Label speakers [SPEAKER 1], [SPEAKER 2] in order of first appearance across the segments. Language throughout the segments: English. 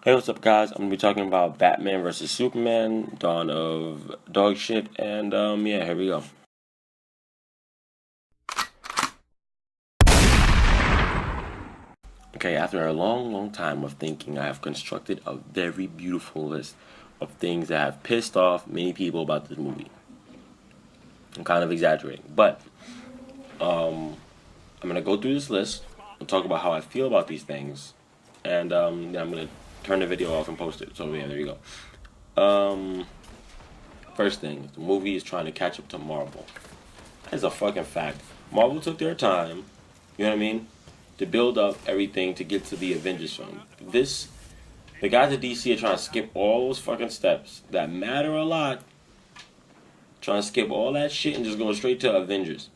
[SPEAKER 1] Hey, what's up, guys? I'm gonna be talking about Batman versus Superman, Dawn of Dog Shit, and yeah, here we go. Okay, after a long, long time of thinking, I have constructed a very beautiful list of things that have pissed off many people about this movie. I'm kind of exaggerating, but I'm gonna go through this list and talk about how I feel about these things, and yeah, I'm gonna turn the video off and post it. So yeah, there you go. First thing, the movie is trying to catch up to Marvel. That's a fucking fact. Marvel took their time, you know what I mean, to build up everything to get to the Avengers film. The guys at DC are trying to skip all those fucking steps that matter a lot, trying to skip all that shit and just go straight to Avengers.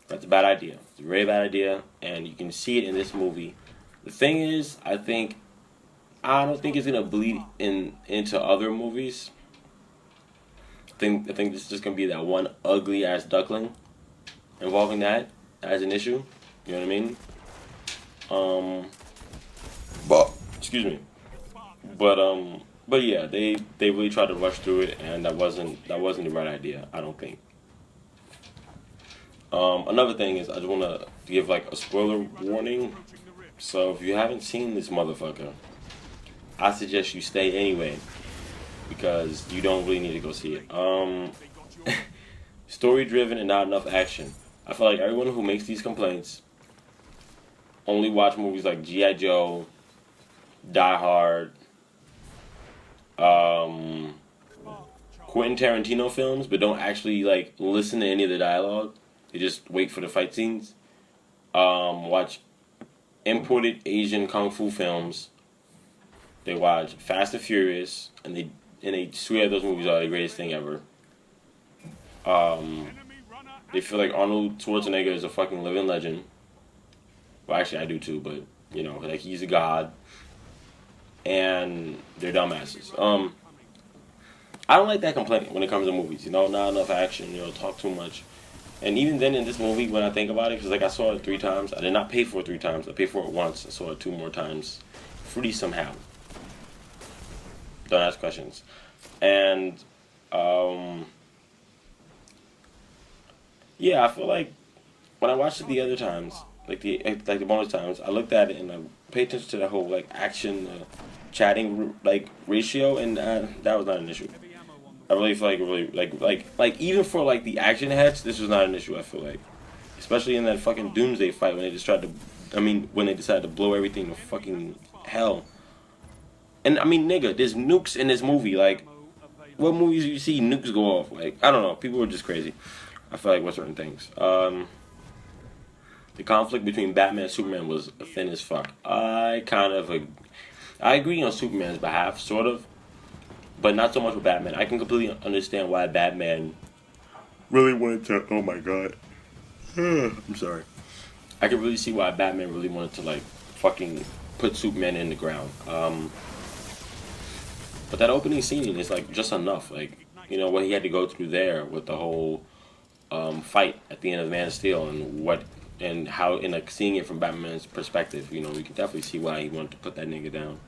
[SPEAKER 1] That's a bad idea. It's a very bad idea, and you can see it in this movie. The thing is, I don't think it's gonna bleed into other movies. I think this is just gonna be that one ugly ass duckling involving that as an issue. You know what I mean? But excuse me. But yeah, they really tried to rush through it, and that wasn't the right idea. I don't think. Another thing is I just want to give like a spoiler warning. So if you haven't seen this motherfucker, I suggest you stay anyway because you don't really need to go see it. Story driven and not enough action. I feel like everyone who makes these complaints only watch movies like G.I. Joe, Die Hard, um, Quentin Tarantino films, but don't actually like listen to any of the dialogue. They just wait for the fight scenes. Watch imported Asian kung fu films. They watch Fast and Furious, and they swear those movies are the greatest thing ever. Um, they feel like Arnold Schwarzenegger is a fucking living legend. Well, actually, I do too, but you know, like he's a god, and they're dumbasses. I don't like that complaint when it comes to movies. You know, not enough action. You know, talk too much. And even then, in this movie, when I think about it, because like I saw it 3 times, I did not pay for it 3 times. I paid for it once. I saw it 2 more times, free somehow. Don't ask questions. And um, yeah, I feel like when I watched it the other times, like the bonus times, I looked at it and I paid attention to the whole like action, chatting like ratio, and that was not an issue. I really feel like really like even for like the action heads, this was not an issue. I feel like, especially in that fucking Doomsday fight when they just tried to, I mean, when they decided to blow everything to fucking hell. And I mean, nigga, there's nukes in this movie. Like, what movies do you see nukes go off? Like, I don't know. People are just crazy. I feel like with certain things. The conflict between Batman and Superman was thin as fuck. I agree on Superman's behalf, sort of, but not so much with Batman. I can completely understand why Batman really wanted to. Oh my god, I'm sorry. I can really see why Batman really wanted to like fucking put Superman in the ground. But that opening scene is like just enough. Like you know what he had to go through there with the whole fight at the end of Man of Steel and how and like seeing it from Batman's perspective. You know, we can definitely see why he wanted to put that nigga down.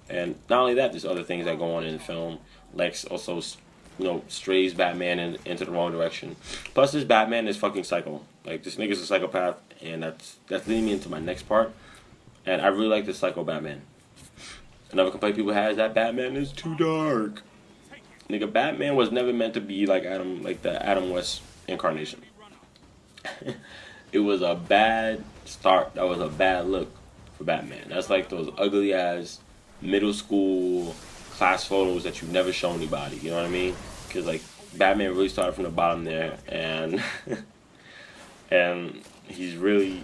[SPEAKER 1] And not only that, there's other things that go on in the film. Lex also, strays Batman into the wrong direction. Plus, this Batman is fucking psycho. Like this nigga's a psychopath, and that's leading me into my next part. And I really like this psycho Batman. Another complaint people have is that Batman is too dark. Nigga, Batman was never meant to be like the Adam West incarnation. It was a bad start. That was a bad look for Batman. That's like those ugly ass middle school class photos that you never show anybody. You know what I mean? Because like Batman really started from the bottom there, and and he's really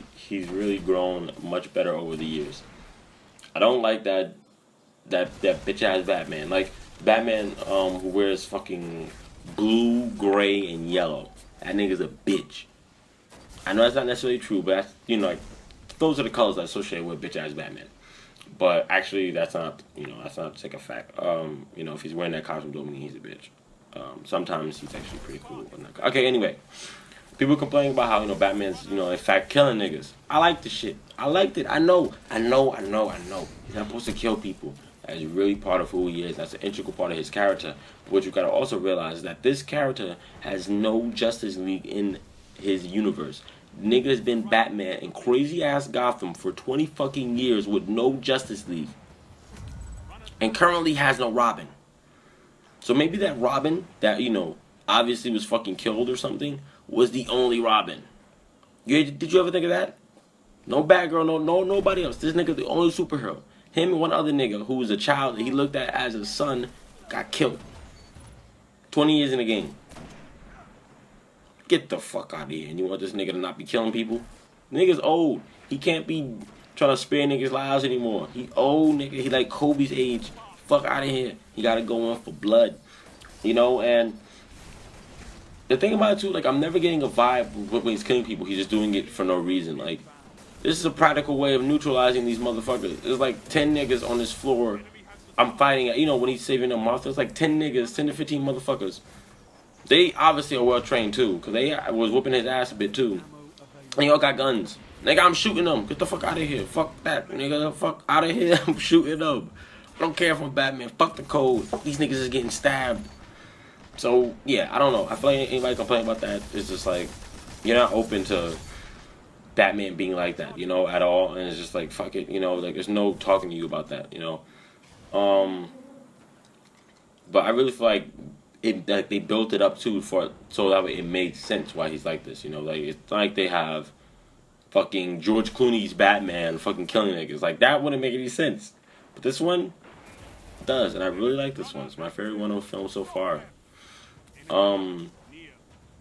[SPEAKER 1] grown much better over the years. I don't like that bitch ass Batman. Like Batman who wears fucking blue, gray, and yellow. That nigga's a bitch. I know that's not necessarily true, but that's, like those are the colors I associate with bitch ass Batman. But actually, that's not like a fact. If he's wearing that costume, don't mean he's a bitch. Sometimes he's actually pretty cool. Okay, anyway, people complaining about how Batman's in fact killing niggas. I like the shit. I liked it. I know. He's not supposed to kill people. as really part of who he is. That's an integral part of his character. But what you gotta also realize is that this character has no Justice League in his universe. Nigga's been Batman in crazy ass Gotham for 20 fucking years with no Justice League. And currently has no Robin. So maybe that Robin that, obviously was fucking killed or something was the only Robin. Did you ever think of that? No Batgirl, no nobody else. This nigga the only superhero. Him and one other nigga who was a child that he looked at as a son got killed. 20 years in the game. Get the fuck out of here. And you want this nigga to not be killing people? Nigga's old. He can't be trying to spare niggas' lives anymore. He old, nigga. He like Kobe's age. Fuck out of here. He gotta go in for blood. And the thing about it too, like, I'm never getting a vibe when he's killing people. He's just doing it for no reason. Like, this is a practical way of neutralizing these motherfuckers. There's like 10 niggas on this floor. I'm fighting, when he's saving a monster, it's like 10 niggas, 10 to 15 motherfuckers. They obviously are well trained too, because they was whooping his ass a bit too. And y'all got guns. Nigga, I'm shooting them. Get the fuck out of here. Fuck that, nigga. Fuck out of here. I'm shooting them. I don't care if I'm Batman. Fuck the code. These niggas is getting stabbed. So, yeah, I don't know. I feel like anybody complaining about that is just like, you're not open to Batman being like that, at all. And it's just like, fuck it, like, there's no talking to you about that, But I really feel like they built it up too so that way it made sense why he's like this, Like, it's not like they have fucking George Clooney's Batman fucking killing niggas. Like, that wouldn't make any sense. But this one does, and I really like this one. It's my favorite one on film so far.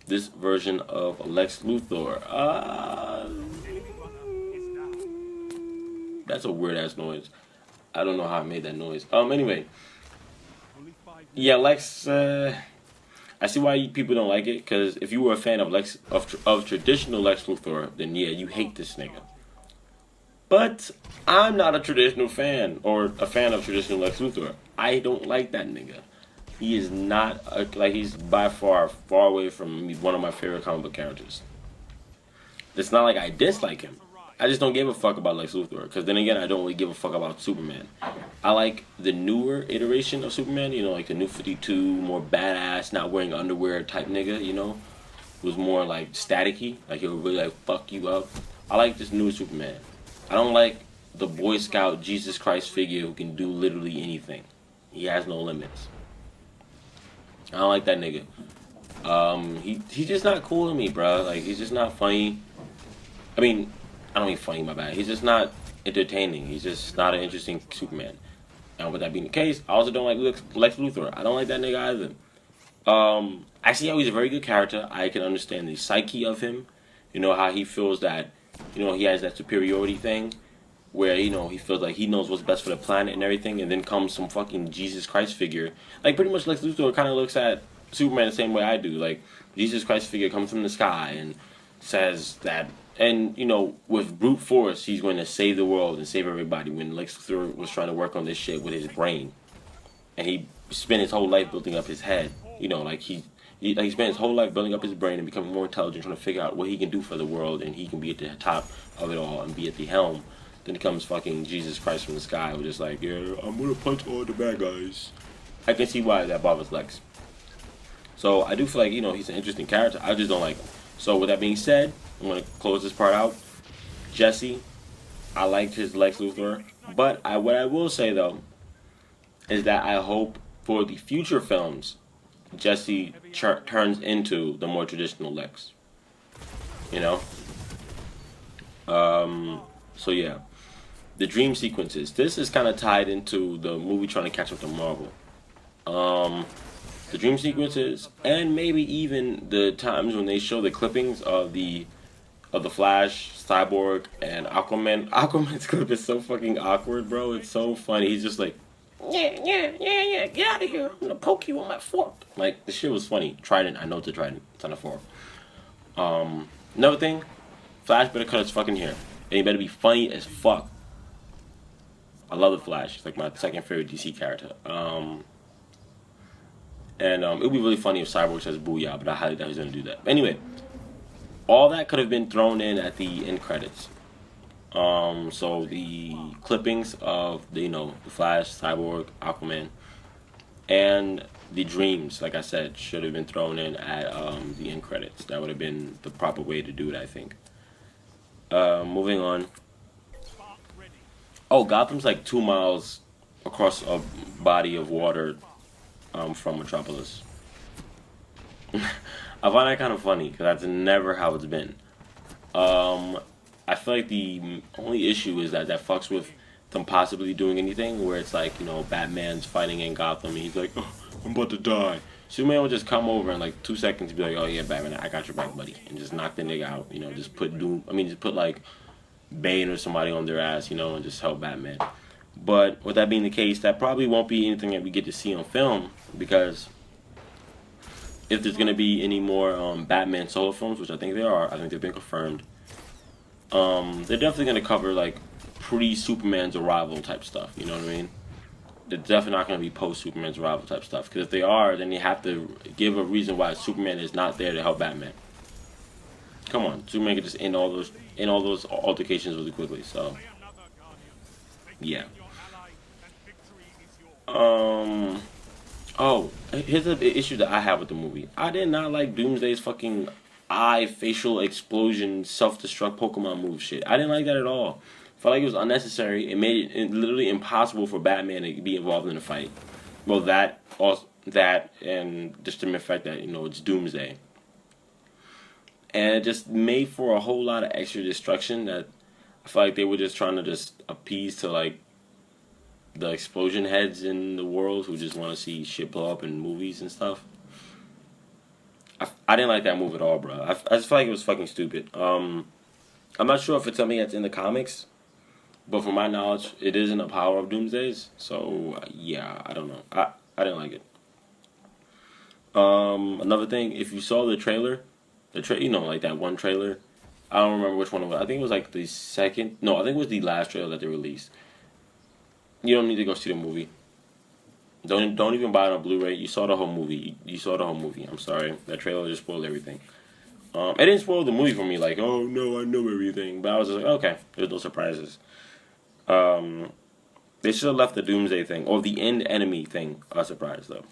[SPEAKER 1] This version of Lex Luthor. That's a weird ass noise. I don't know how I made that noise. Anyway. Yeah, Lex, I see why people don't like it, because if you were a fan of traditional Lex Luthor, then yeah, you hate this nigga. But I'm not a traditional fan, or a fan of traditional Lex Luthor. I don't like that nigga. He is not, he's by far away from me, one of my favorite comic book characters. It's not like I dislike him. I just don't give a fuck about Lex Luthor, because then again, I don't really give a fuck about Superman. I like the newer iteration of Superman, like the New 52, more badass, not wearing underwear type nigga, who's more like staticky, like he'll really like fuck you up. I like this new Superman. I don't like the Boy Scout Jesus Christ figure who can do literally anything. He has no limits. I don't like that nigga. He's just not cool to me, bro. Like, he's just not funny. I mean, I don't mean funny, my bad. He's just not entertaining. He's just not an interesting Superman. And with that being the case, I also don't like Lex Luthor. I don't like that nigga either. I see how he's a very good character. I can understand the psyche of him. How he feels that, he has that superiority thing. Where, he feels like he knows what's best for the planet and everything. And then comes some fucking Jesus Christ figure. Like, pretty much Lex Luthor kind of looks at Superman the same way I do. Like, Jesus Christ figure comes from the sky and says that... And, with brute force, he's going to save the world and save everybody, when Lex Luthor was trying to work on this shit with his brain. And he spent his whole life building up his head. Like he spent his whole life building up his brain and becoming more intelligent, trying to figure out what he can do for the world, and he can be at the top of it all and be at the helm. Then comes fucking Jesus Christ from the sky, who's just like, yeah, I'm going to punch all the bad guys. I can see why that bothers Lex. So I do feel like, he's an interesting character. I just don't like him. So with that being said, I'm going to close this part out. Jesse, I liked his Lex Luthor. But what I will say, though, is that I hope for the future films, Jesse turns into the more traditional Lex. So, yeah. The dream sequences. This is kind of tied into the movie trying to catch up to Marvel. The dream sequences, and maybe even the times when they show the clippings of the Flash, Cyborg, and Aquaman. Aquaman's clip is so fucking awkward, bro. It's so funny. He's just like, yeah, get out of here. I'm gonna poke you on my fork. Like, the shit was funny. Trident, I know it's a trident. It's not a fork. Another thing, Flash better cut his fucking hair. And he better be funny as fuck. I love the Flash. It's like my second favorite DC character. And it would be really funny if Cyborg says booyah, but I highly doubt he's going to do that. Anyway, all that could have been thrown in at the end credits. So the clippings of the the Flash, Cyborg, Aquaman, and the dreams, like I said, should have been thrown in at the end credits. That would have been the proper way to do it, I think. Moving on. Oh, Gotham's like 2 miles across a body of water from Metropolis. I find that kind of funny because that's never how it's been. Um, I feel like the only issue is that that fucks with them possibly doing anything where it's like, Batman's fighting in Gotham and he's like, oh, I'm about to die. Superman would just come over in like 2 seconds and be like, oh yeah, Batman, I got your back, buddy. And just knock the nigga out. Just put just put like Bane or somebody on their ass, and just help Batman. But with that being the case, that probably won't be anything that we get to see on film because if there's gonna be any more Batman solo films, which I think there are, I think they've been confirmed. They're definitely gonna cover like pre-Superman's arrival type stuff. You know what I mean? They're definitely not gonna be post-Superman's arrival type stuff. Because if they are, then you have to give a reason why Superman is not there to help Batman. Come on, Superman could just end all those altercations really quickly. So yeah. Um. Oh, here's the issue that I have with the movie. I did not like Doomsday's fucking eye facial explosion self destruct Pokemon move shit. I didn't like that at all. Felt like it was unnecessary. It made it literally impossible for Batman to be involved in the fight. Well, that also that and just the mere fact that it's Doomsday, and it just made for a whole lot of extra destruction that I feel like they were just trying to just appease to like the explosion heads in the world who just want to see shit blow up in movies and stuff. I didn't like that move at all, bro. I just feel like it was fucking stupid. I'm not sure if it's something that's in the comics, but from my knowledge, it is in the Power of Doomsdays. So yeah, I don't know. I didn't like it. Another thing, if you saw the trailer, like that one trailer. I don't remember which one it was. I think it was like the second. No, I think it was the last trailer that they released. You don't need to go see the movie. Don't even buy it on Blu-ray. You saw the whole movie. You saw the whole movie. I'm sorry. That trailer just spoiled everything. It didn't spoil the movie for me. Like, oh no, I know everything. But I was just like, okay, there's no surprises. Um, they should have left the Doomsday thing or the end enemy thing a surprise though.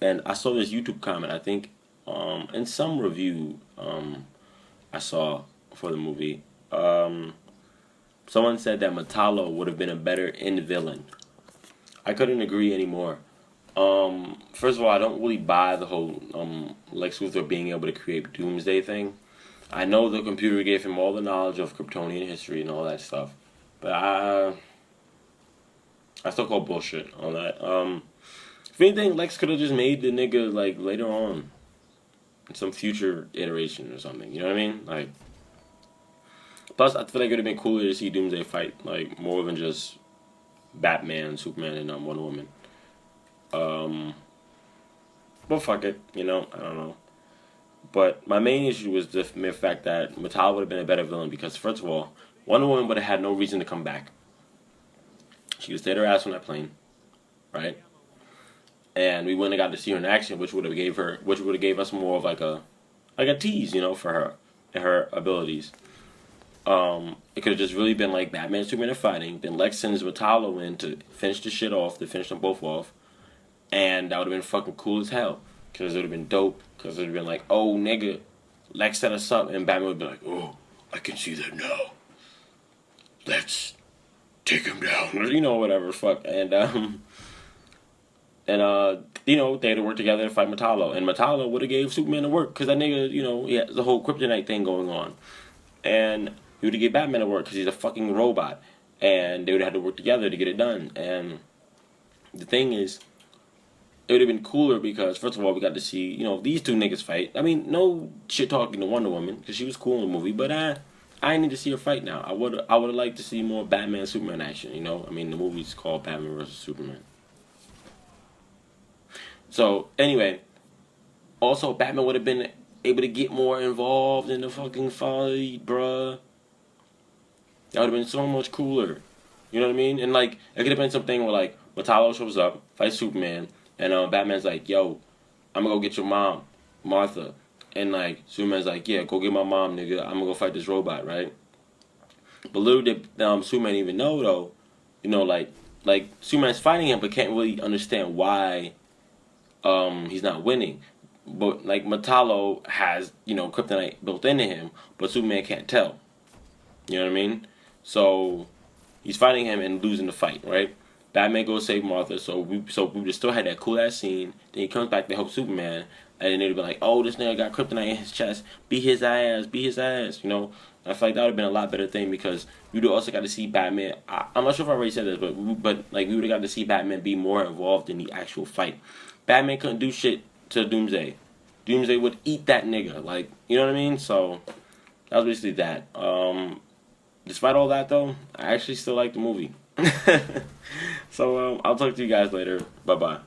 [SPEAKER 1] And I saw this YouTube comment. I think, in some review, I saw for the movie. Someone said that Metallo would have been a better end villain. I couldn't agree anymore. First of all, I don't really buy the whole Lex Luthor being able to create Doomsday thing. I know the computer gave him all the knowledge of Kryptonian history and all that stuff, but I still call bullshit on that. If anything, Lex could have just made the nigga like later on in some future iteration or something. You know what I mean? Like, plus I feel like it would have been cooler to see Doomsday fight like more than just Batman, Superman, and Wonder Woman. Um, but fuck it, I don't know. But my main issue was the mere fact that Metallo would have been a better villain because, first of all, Wonder Woman would have had no reason to come back. She could stay her ass on that plane, right? And we wouldn't have got to see her in action, which would have gave us more of like a tease, for her and her abilities. It could have just really been like Batman and Superman are fighting. Then Lex sends Metallo in to finish the shit off, to finish them both off. And that would have been fucking cool as hell. Because it would have been dope. Because it would have been like, oh, nigga, Lex set us up. And Batman would be like, oh, I can see that now. Let's take him down. Whatever, fuck. And, they had to work together to fight Metallo. And Metallo would have gave Superman to work. Because that nigga, he has the whole kryptonite thing going on. And he would have gave Batman to work because he's a fucking robot. And they would have had to work together to get it done. And the thing is, it would have been cooler because, first of all, we got to see, these two niggas fight. I mean, no shit talking to Wonder Woman because she was cool in the movie, but I need to see her fight now. I would have liked to see more Batman Superman action. I mean, the movie's called Batman vs Superman. So anyway, also Batman would have been able to get more involved in the fucking fight, bruh. That would have been so much cooler. You know what I mean? And like, it could have been something where like Metallo shows up, fights Superman. And Batman's like, yo, I'm gonna go get your mom, Martha. And like Superman's like, yeah, go get my mom, nigga. I'm gonna go fight this robot, right? But little did Superman even know though, like Superman's fighting him, but can't really understand why he's not winning. But like Metallo has kryptonite built into him, but Superman can't tell. You know what I mean? So he's fighting him and losing the fight, right? Batman goes save Martha, so we would still had that cool ass scene. Then he comes back to help Superman, and then they'd be like, "Oh, this nigga got kryptonite in his chest. Beat his ass, beat his ass." I feel like that would have been a lot better thing because we would also got to see Batman. I'm not sure if I already said this, but like we would have got to see Batman be more involved in the actual fight. Batman couldn't do shit to Doomsday. Doomsday would eat that nigga, like you know what I mean. So that was basically that. Despite all that, though, I actually still like the movie. So I'll talk to you guys later. Bye bye.